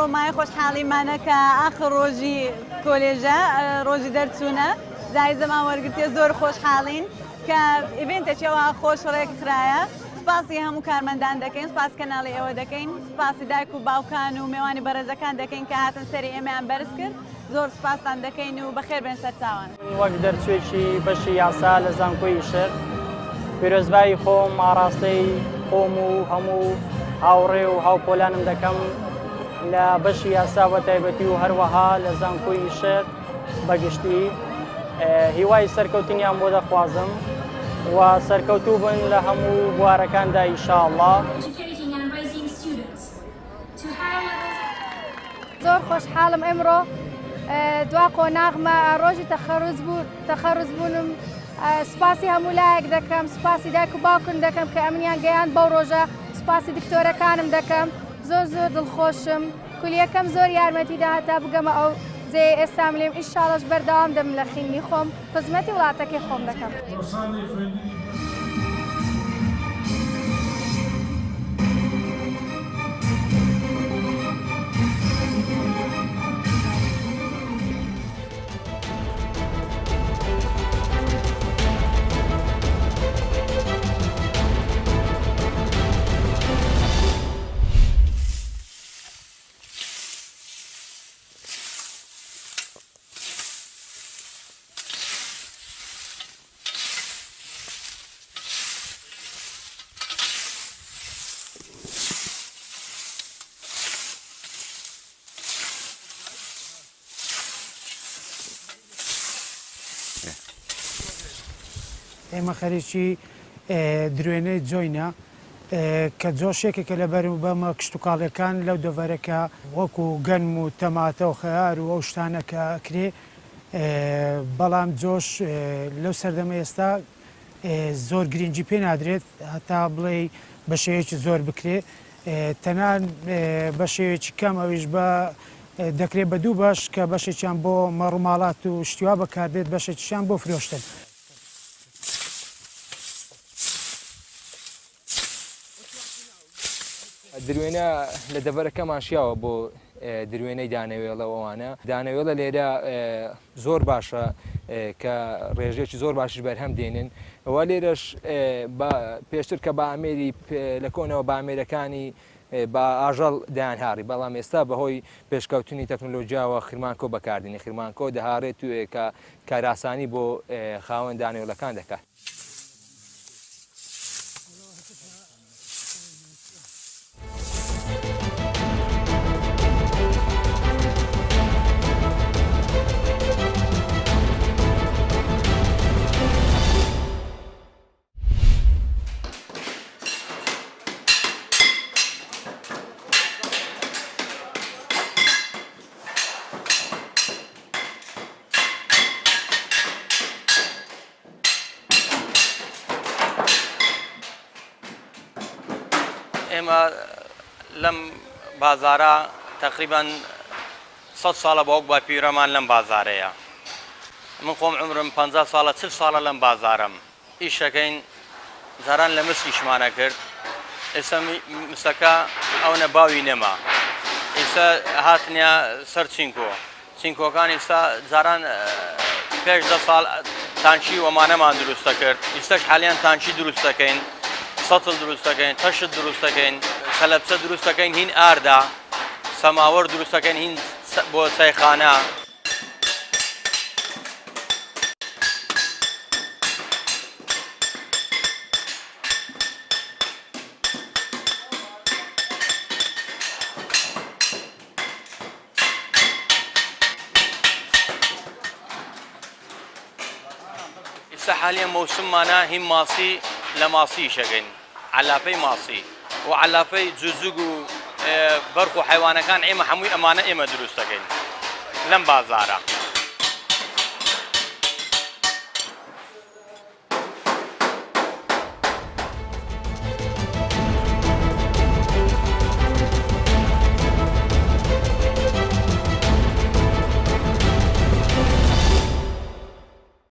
ڕۆمای خۆشحاڵیمانە کە ئاخر ڕۆژی کۆلێژە ڕۆژی دەرچوونە جایزەمان وەرگرتێ زۆر خۆشحاڵین کە ئیڤێنتێکەوە خۆش ڕێک خراە. سپاسی هەموو کارمەندان دەکەین، سپاس کەناڵی ئێوە دەکەین، سپاسی دایک و باوکان و میوانی بەڕێزەکان دەکەین کە هاتن سەری ئێمەیان بەرز کرد. زۆر سپاسان دەکەین و بەخێر بێن سەرچاوان. وەک دەرچوێکی بەشی یاسا لە زانکۆی شەر پیرۆزبایی خۆم ئاراستەی خۆم و هەموو هاوڕێ و هاوپۆلانم دەکەم لە بەشی یاسا بە تایبەتی و هەروەها لە زانکۆی شەر بەگشتی هیوای سەرکەوتنیان بۆ دەخوازم و سەرکەوتوو بن لە هەموو بوارەکاندا ئینشاءڵڵا. زۆر خۆشحاڵم ئەمڕۆ دوا قۆناغمە ڕۆژی تەخەڕوز بوونم. سپاسی هەموو لایەک دەکەم، سپاسی دایک و باوکم دەکەم کە ئەمنیان گەیان بەو ڕۆژە، سپاسی دکتۆرەکانم دەکەم. زۆر زۆر دڵخۆشم، کولیەکەم زۆر یارمەتی داهاتا بگەمە ئەو جێ ئێستام لێم ئینشاڵەش بەردەوام دەم لە خینی خۆم خزمەتی وڵاتەکەی خۆم دەکەم. ئێمە خەریکی درێنەی جۆینە کە جۆشێکێکە لە بەر بەمە کشت و کاڵەکان لەو دەڤەرەکە وەکو گەنم و تەماتە و خەیار و ئەو شتانەکە کرێ. بەڵام جۆش لەو سەردەمە ئێستا زۆر گرنگی پێ نادرێت هەتا بڵێ بە شێوەیەکی زۆر بکرێ. تەنان بە شێوەیەکی کەم ئەویش بە دەکرێت بە دوو بەش کە بەشێکیان بۆ مەڕووماڵات و شتیوا بەکاردێت، بەشێکیشیان بۆ فرۆشتن. دروێنە لە دەبەرەکەمان شیاوە بۆ دروێنەی دانەوێڵە ئەوانە. دانەوێڵە لێرە زۆر باشە کە ڕێژێکی زۆر باشش بەرهەم دێنن. ئەوە لێرەش پێشتر کە بە ئامێری لە کۆنەوە بە ئامێرەکانی بە ئاژەڵ دایانهاری، بەڵام ئێستا بەهۆی پێشکەوتنی تەکنۆلۆژیاوە خرمانکۆ بەکاردێنی. خرمانکۆ دەهارێت کە کاراسانی بۆ خاوەن دانەوێڵەکان دەکات. ئێمە لەم بازارە تقریبان 100 ساڵە بەوەک با پیرەمان لەم بازارەیە. من خۆم عمرم 50 ساڵە 40 ساڵە لەم بازارم ئیشەکەین. زاران لە مسیشمانە کرد. ئێستا مسەکە ئەو نەباوی نەما. ئێستا هاتنیا سەر چینکۆکان ئێستا زاران پێش 10 ساڵ تانچی وەمانەمان دروستە کرد. ئێستاش حالیان تانچی دروست دەکەین، سەتڵ دروست دەکەین، تەشت دروست دەکەین، سەلەبچە دروست دەکەین، هین ئاردا، سەماوەڕ دروست دەکەین، هین بۆ چایخانە. ئێستا حالیان مەوسممانە هین ماسی لە ماسی شەکەین، علاپەی ماسی و علاپەی جوزوگ و بەرخ و حیوانەکان ئێمە هەمووی ئەمانە ئێمە دروست دەکەین لەم بازارە.